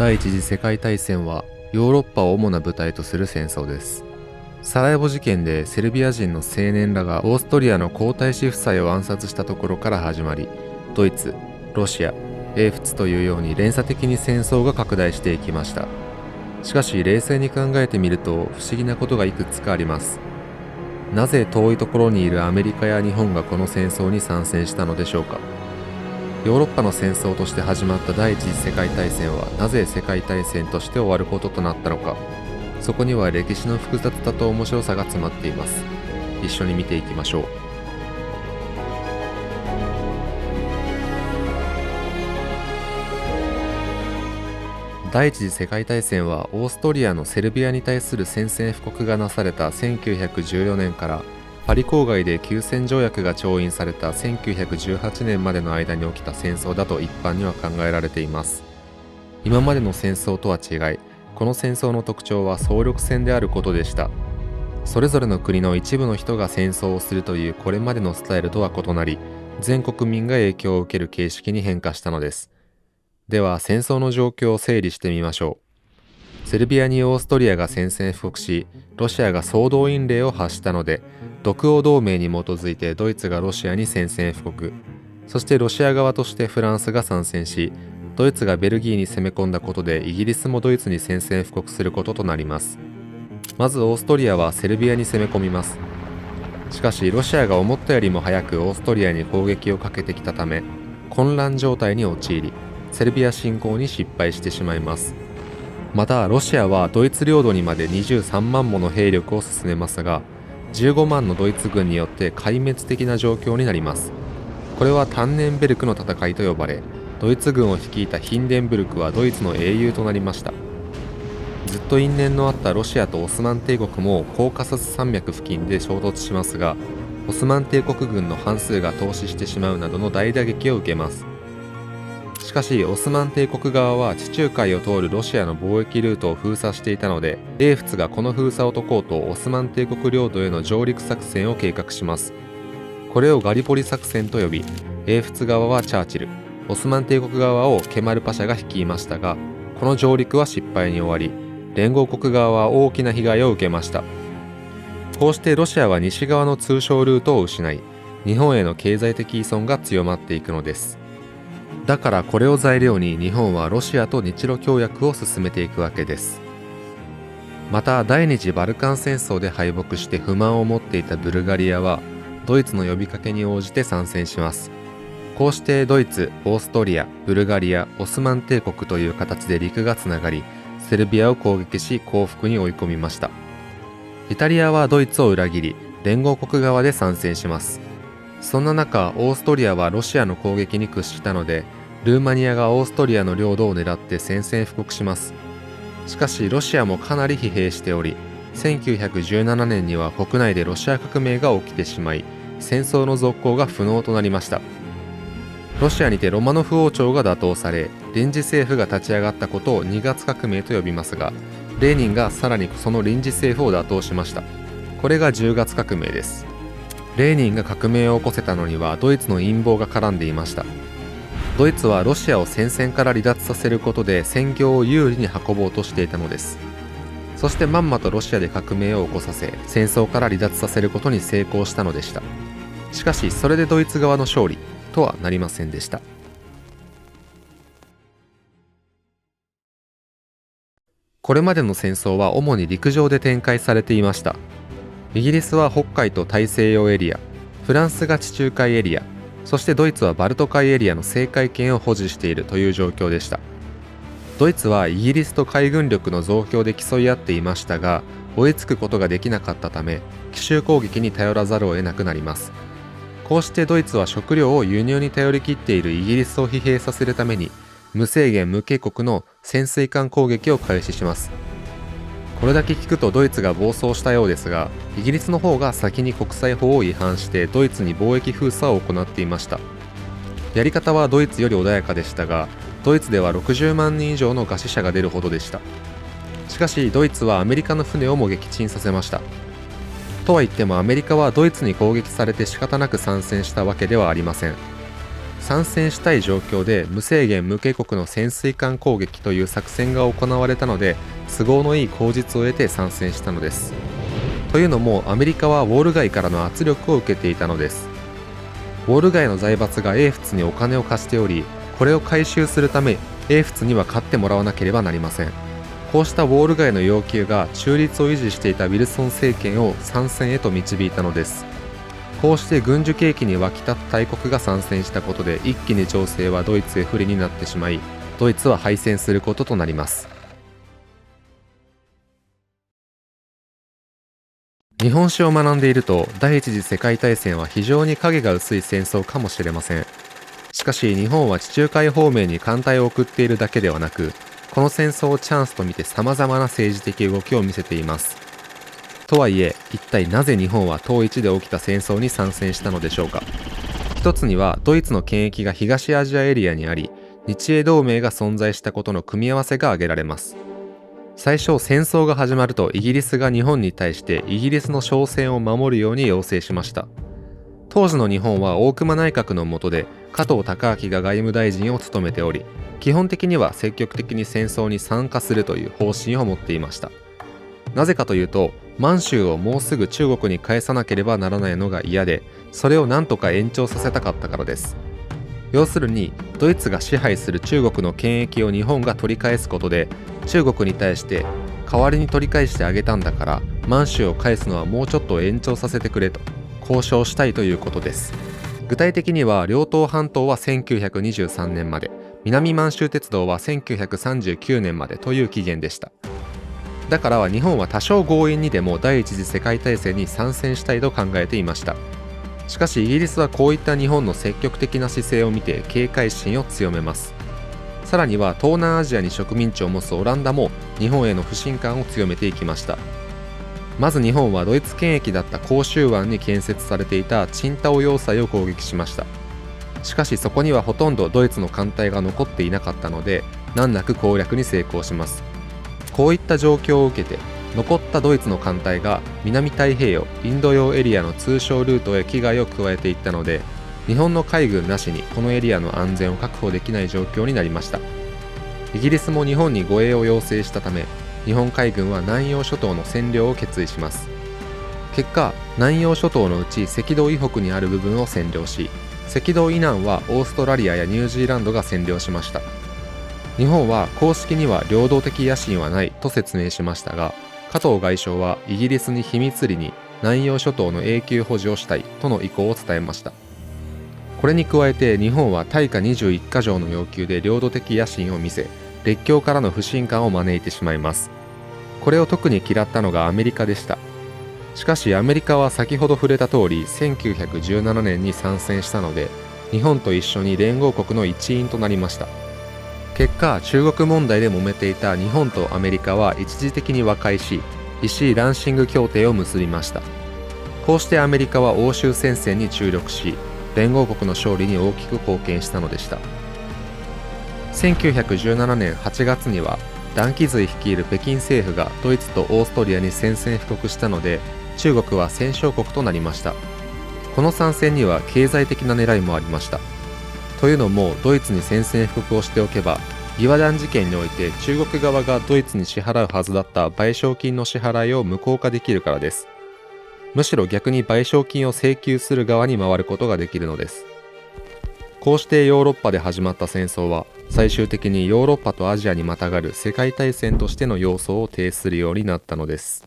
第一次世界大戦はヨーロッパを主な舞台とする戦争です。サラエボ事件でセルビア人の青年らがオーストリアの皇太子夫妻を暗殺したところから始まり、ドイツ、ロシア、英仏というように連鎖的に戦争が拡大していきました。しかし冷静に考えてみると不思議なことがいくつかあります。なぜ遠いところにいるアメリカや日本がこの戦争に参戦したのでしょうか。ヨーロッパの戦争として始まった第一次世界大戦はなぜ世界大戦として終わることとなったのか。そこには歴史の複雑さと面白さが詰まっています。一緒に見ていきましょう。第一次世界大戦はオーストリアのセルビアに対する宣戦布告がなされた1914年からパリ郊外で休戦条約が調印された1918年までの間に起きた戦争だと一般には考えられています。今までの戦争とは違い、この戦争の特徴は総力戦であることでした。それぞれの国の一部の人が戦争をするというこれまでのスタイルとは異なり、全国民が影響を受ける形式に変化したのです。では戦争の状況を整理してみましょう。セルビアにオーストリアが宣戦布告し、ロシアが総動員令を発したので、北欧同盟に基づいてドイツがロシアに宣戦布告、そしてロシア側としてフランスが参戦し、ドイツがベルギーに攻め込んだことでイギリスもドイツに宣戦布告することとなります。まずオーストリアはセルビアに攻め込みます。しかしロシアが思ったよりも早くオーストリアに攻撃をかけてきたため、混乱状態に陥り、セルビア侵攻に失敗してしまいます。またロシアはドイツ領土にまで23万もの兵力を進めますが、15万のドイツ軍によって壊滅的な状況になります。これはタンネンベルクの戦いと呼ばれ、ドイツ軍を率いたヒンデンブルクはドイツの英雄となりました。ずっと因縁のあったロシアとオスマン帝国もコーカサス山脈付近で衝突しますが、オスマン帝国軍の半数が凍死してしまうなどの大打撃を受けます。しかしオスマン帝国側は地中海を通るロシアの貿易ルートを封鎖していたので、英仏がこの封鎖を解こうとオスマン帝国領土への上陸作戦を計画します。これをガリポリ作戦と呼び、英仏側はチャーチル、オスマン帝国側をケマルパシャが率いましたが、この上陸は失敗に終わり、連合国側は大きな被害を受けました。こうしてロシアは西側の通商ルートを失い、日本への経済的依存が強まっていくのです。だからこれを材料に日本はロシアと日露協約を進めていくわけです。また第二次バルカン戦争で敗北して不満を持っていたブルガリアはドイツの呼びかけに応じて参戦します。こうしてドイツ、オーストリア、ブルガリア、オスマン帝国という形で陸がつながり、セルビアを攻撃し降伏に追い込みました。イタリアはドイツを裏切り連合国側で参戦します。そんな中オーストリアはロシアの攻撃に屈したので、ルーマニアがオーストリアの領土を狙って宣戦布告します。しかしロシアもかなり疲弊しており、1917年には国内でロシア革命が起きてしまい、戦争の続行が不能となりました。ロシアにてロマノフ王朝が打倒され、臨時政府が立ち上がったことを2月革命と呼びますが、レーニンがさらにその臨時政府を打倒しました。これが10月革命です。レーニンが革命を起こせたのにはドイツの陰謀が絡んでいました。ドイツはロシアを戦線から離脱させることで戦況を有利に運ぼうとしていたのです。そしてまんまとロシアで革命を起こさせ、戦争から離脱させることに成功したのでした。しかしそれでドイツ側の勝利とはなりませんでした。これまでの戦争は主に陸上で展開されていました。イギリスは北海と大西洋エリア、フランスが地中海エリア、そしてドイツはバルト海エリアの制海権を保持しているという状況でした。ドイツはイギリスと海軍力の増強で競い合っていましたが、追いつくことができなかったため、奇襲攻撃に頼らざるを得なくなります。こうしてドイツは食料を輸入に頼り切っているイギリスを疲弊させるために、無制限無警告の潜水艦攻撃を開始します。これだけ聞くとドイツが暴走したようですが、イギリスの方が先に国際法を違反してドイツに貿易封鎖を行っていました。やり方はドイツより穏やかでしたが、ドイツでは60万人以上の餓死者が出るほどでした。しかしドイツはアメリカの船をも撃沈させました。とは言ってもアメリカはドイツに攻撃されて仕方なく参戦したわけではありません。参戦したい状況で無制限無警告の潜水艦攻撃という作戦が行われたので、都合のいい口実を得て参戦したのです。というのもアメリカはウォール街からの圧力を受けていたのです。ウォール街の財閥が英仏にお金を貸しており、これを回収するため英仏には勝ってもらわなければなりません。こうしたウォール街の要求が中立を維持していたウィルソン政権を参戦へと導いたのです。こうして軍需景気に沸き立った大国が参戦したことで、一気に情勢はドイツへ不利になってしまい、ドイツは敗戦することとなります。日本史を学んでいると、第一次世界大戦は非常に影が薄い戦争かもしれません。しかし日本は地中海方面に艦隊を送っているだけではなく、この戦争をチャンスと見て様々な政治的動きを見せています。とはいえ、一体なぜ日本は東一で起きた戦争に参戦したのでしょうか。一つにはドイツの権益が東アジアエリアにあり、日英同盟が存在したことの組み合わせが挙げられます。最初戦争が始まるとイギリスが日本に対してイギリスの商船を守るように要請しました。当時の日本は大隈内閣の下で加藤高明が外務大臣を務めており、基本的には積極的に戦争に参加するという方針を持っていました。なぜかというと、満州をもうすぐ中国に返さなければならないのが嫌で、それを何とか延長させたかったからです。要するにドイツが支配する中国の権益を日本が取り返すことで、中国に対して代わりに取り返してあげたんだから満州を返すのはもうちょっと延長させてくれと交渉したいということです。具体的には両党半島は1923年まで、南満州鉄道は1939年までという期限でした。だから日本は多少強引にでも第一次世界大戦に参戦したいと考えていました。しかしイギリスはこういった日本の積極的な姿勢を見て警戒心を強めます。さらには東南アジアに植民地を持つオランダも日本への不信感を強めていきました。まず日本はドイツ権益だった広州湾に建設されていた青島要塞を攻撃しました。しかしそこにはほとんどドイツの艦隊が残っていなかったので、難なく攻略に成功します。こういった状況を受けて、残ったドイツの艦隊が南太平洋インド洋エリアの通商ルートへ危害を加えていったので、日本の海軍なしにこのエリアの安全を確保できない状況になりました。イギリスも日本に護衛を要請したため、日本海軍は南洋諸島の占領を決意します。結果、南洋諸島のうち赤道以北にある部分を占領し、赤道以南はオーストラリアやニュージーランドが占領しました。日本は公式には領土的野心はないと説明しましたが、加藤外相はイギリスに秘密裏に南洋諸島の永久保持をしたいとの意向を伝えました。これに加えて日本は大化21か条の要求で領土的野心を見せ、列強からの不信感を招いてしまいます。これを特に嫌ったのがアメリカでした。しかしアメリカは先ほど触れた通り1917年に参戦したので、日本と一緒に連合国の一員となりました。結果、中国問題で揉めていた日本とアメリカは一時的に和解し、石井ランシング協定を結びました。こうしてアメリカは欧州戦線に注力し、連合国の勝利に大きく貢献したのでした。1917年8月には段祺瑞率いる北京政府がドイツとオーストリアに宣戦布告したので、中国は戦勝国となりました。この参戦には経済的な狙いもありました。というのも、ドイツに宣戦布告をしておけば、義和団事件において中国側がドイツに支払うはずだった賠償金の支払いを無効化できるからです。むしろ逆に賠償金を請求する側に回ることができるのです。こうしてヨーロッパで始まった戦争は、最終的にヨーロッパとアジアにまたがる世界大戦としての要素を呈するようになったのです。